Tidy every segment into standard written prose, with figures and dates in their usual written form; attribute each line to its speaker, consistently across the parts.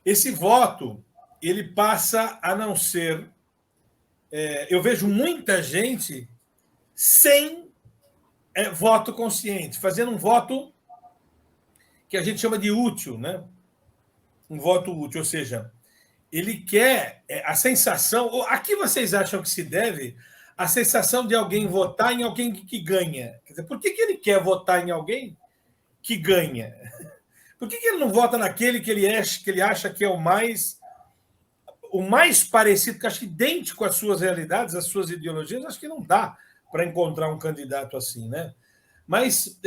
Speaker 1: esse voto ele passa a não ser... eu vejo muita gente sem voto consciente, fazendo um voto que a gente chama de útil, né? Um voto útil, ou seja, ele quer a sensação... A que vocês acham que se deve a sensação de alguém votar em alguém que ganha? Quer dizer, por que ele quer votar em alguém que ganha? Por que ele não vota naquele que ele acha que é o mais parecido, que acho que idêntico às suas realidades, às suas ideologias? Acho que não dá para encontrar um candidato assim, né? Mas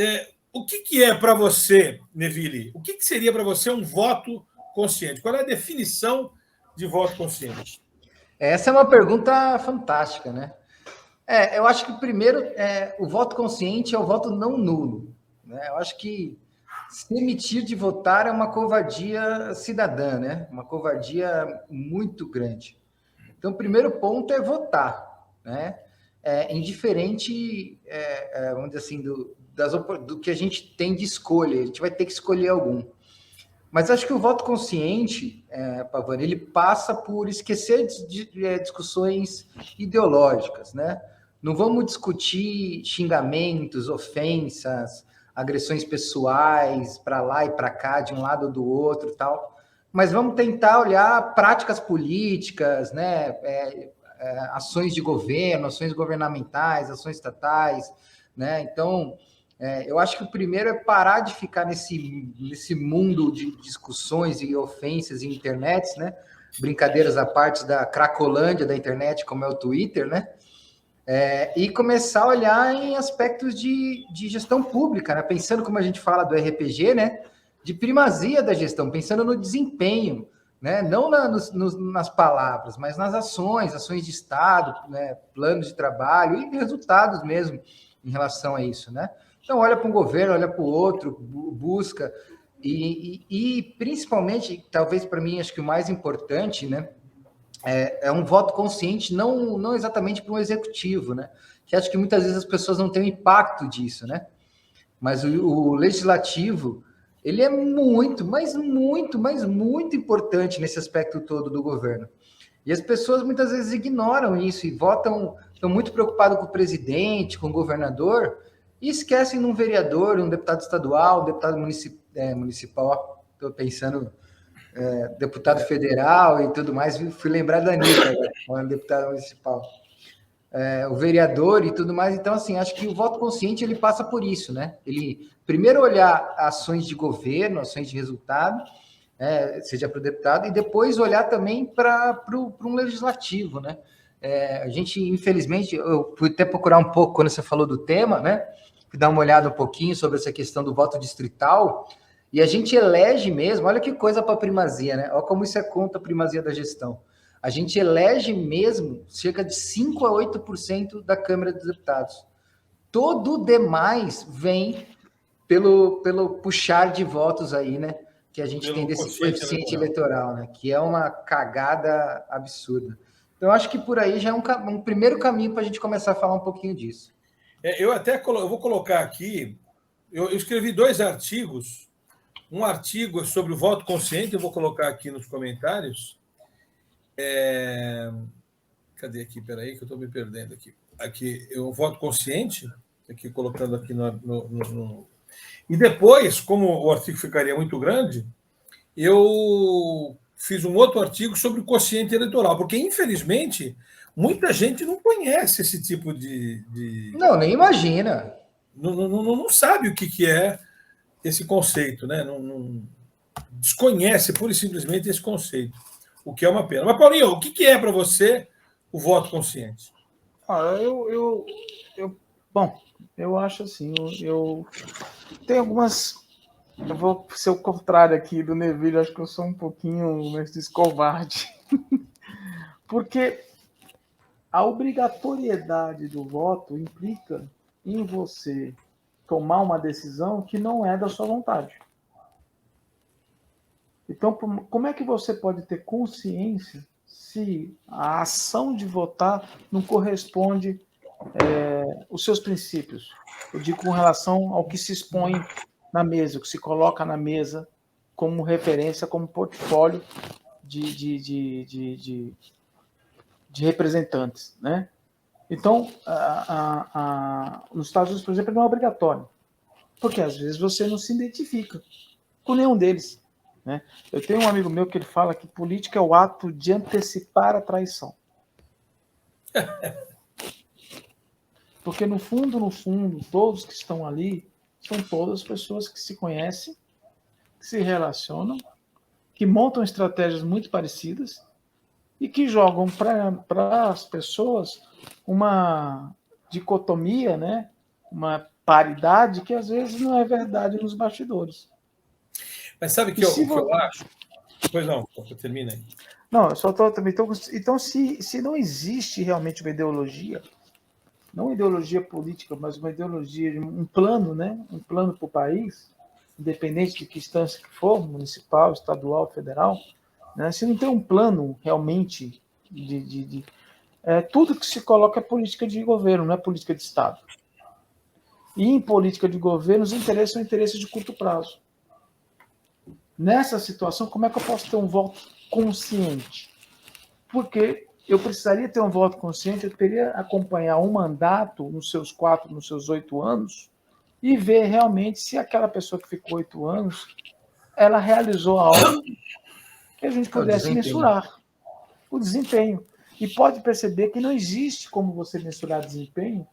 Speaker 1: o que é para você, Neville? O que seria para você um voto consciente? Qual é a definição de voto consciente?
Speaker 2: Essa é uma pergunta fantástica, né? Eu acho que primeiro o voto consciente é o voto não nulo, né? Eu acho que se emitir de votar é uma covardia cidadã, né? Uma covardia muito grande. Então, o primeiro ponto é votar, né? Indiferente, vamos dizer assim, do que a gente tem de escolha. A gente vai ter que escolher algum. Mas acho que o voto consciente, Pavani, ele passa por esquecer discussões ideológicas, né? Não vamos discutir xingamentos, ofensas, agressões pessoais para lá e para cá, de um lado ou do outro, tal. Mas vamos tentar olhar práticas políticas, né? Ações de governo, ações governamentais, ações estatais, né? Então, eu acho que o primeiro é parar de ficar nesse mundo de discussões e ofensas em internet, né? Brincadeiras à parte da cracolândia da internet, como é o Twitter, né? E começar a olhar em aspectos de gestão pública, né? Pensando, como a gente fala do RPG, né? De primazia da gestão, pensando no desempenho, né? Não nas palavras, mas nas ações de Estado, né? Planos de trabalho e resultados mesmo em relação a isso, né? Então, olha para um governo, olha para o outro, busca, e principalmente, talvez para mim, acho que o mais importante, né? É um voto consciente, não exatamente para um executivo, né? Que acho que muitas vezes as pessoas não têm o impacto disso, né? Mas o legislativo, ele é muito, mas muito importante nesse aspecto todo do governo. E as pessoas muitas vezes ignoram isso e estão muito preocupados com o presidente, com o governador, e esquecem de um vereador, um deputado estadual, um deputado municipal. Estou pensando deputado federal e tudo mais, fui lembrar da Anitta, né, deputada municipal. O vereador e tudo mais. Então, assim, acho que o voto consciente, ele passa por isso, né? Ele, primeiro, olhar ações de governo, ações de resultado, seja para o deputado, e depois olhar também para um legislativo, né? A gente, infelizmente, eu fui até procurar um pouco quando você falou do tema, né? Fui dar uma olhada um pouquinho sobre essa questão do voto distrital, e a gente elege mesmo, olha que coisa para a primazia, né? Olha como isso é contra a primazia da gestão. A gente elege mesmo cerca de 5 a 8% da Câmara dos Deputados. Todo o demais vem pelo puxar de votos aí, né? Que a gente tem desse coeficiente eleitoral, né? Que é uma cagada absurda. Então, acho que por aí já é um primeiro caminho para a gente começar a falar um pouquinho disso.
Speaker 1: Eu vou colocar aqui, eu escrevi 2 artigos. Um artigo sobre o voto consciente, eu vou colocar aqui nos comentários. Cadê aqui? Peraí, que eu estou me perdendo aqui. Aqui, o voto consciente, aqui colocando aqui no... E depois, como o artigo ficaria muito grande, eu fiz um outro artigo sobre o quociente eleitoral, porque, infelizmente, muita gente não conhece esse tipo de...
Speaker 2: Não, nem imagina.
Speaker 1: Não sabe o que é esse conceito, né? Não desconhece pura e simplesmente esse conceito, o que é uma pena. Mas, Paulinho, o que é para você o voto consciente?
Speaker 3: Bom, eu acho assim, eu tenho algumas... Eu vou ser o contrário aqui do Neville, acho que eu sou um pouquinho mais covarde. Porque a obrigatoriedade do voto implica em você tomar uma decisão que não é da sua vontade. Então, como é que você pode ter consciência se a ação de votar não corresponde aos seus princípios? Eu digo com relação ao que se expõe na mesa, o que se coloca na mesa como referência, como portfólio de representantes, né? Então, nos Estados Unidos, por exemplo, não é obrigatório, porque às vezes você não se identifica com nenhum deles, né? Eu tenho um amigo meu que ele fala que política é o ato de antecipar a traição. Porque no fundo, todos que estão ali são todas pessoas que se conhecem, que se relacionam, que montam estratégias muito parecidas e que jogam para as pessoas uma dicotomia, né? Uma paridade que às vezes não é verdade nos bastidores.
Speaker 1: Mas sabe o que eu acho? Pois não, termina aí.
Speaker 3: Não, eu só estou também. Então, se não existe realmente uma ideologia, não uma ideologia política, mas uma ideologia, um plano, né? Um plano para o país, independente de que instância que for, municipal, estadual, federal, né? Se não tem um plano realmente tudo que se coloca é política de governo, não é política de Estado. E em política de governo, os interesses são interesses de curto prazo. Nessa situação, como é que eu posso ter um voto consciente? Porque eu precisaria ter um voto consciente, eu teria que acompanhar um mandato nos seus 4, nos seus 8 anos e ver realmente se aquela pessoa que ficou 8 anos, ela realizou algo que a gente pudesse mensurar o desempenho. E pode perceber que não existe como você mensurar desempenho,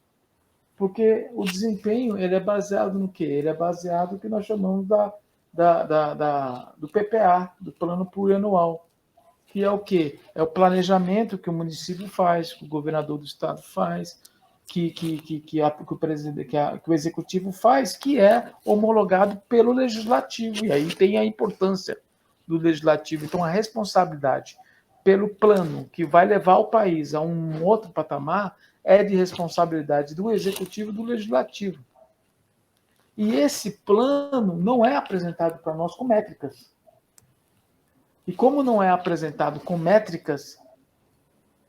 Speaker 3: porque o desempenho ele é baseado no quê? Ele é baseado no que nós chamamos do PPA, do Plano Plurianual, que é o quê? É o planejamento que o município faz, que o governador do estado faz, que o executivo faz, que é homologado pelo legislativo. E aí tem a importância do legislativo. Então, a responsabilidade pelo plano que vai levar o país a um outro patamar é de responsabilidade do executivo e do legislativo. E esse plano não é apresentado para nós com métricas. E como não é apresentado com métricas,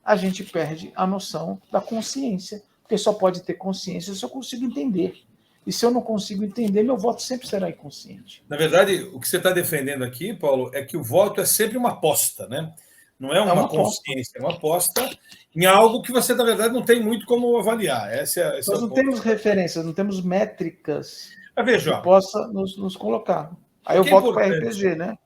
Speaker 3: a gente perde a noção da consciência. Porque só pode ter consciência se eu consigo entender. E se eu não consigo entender, meu voto sempre será inconsciente.
Speaker 1: Na verdade, o que você está defendendo aqui, Paulo, é que o voto é sempre uma aposta, né? Não é uma consciência, é uma aposta em algo que você, na verdade, não tem muito como avaliar.
Speaker 3: Nós não temos referências, não temos métricas
Speaker 1: que
Speaker 3: que possa nos colocar. Aí eu volto para RPG, né?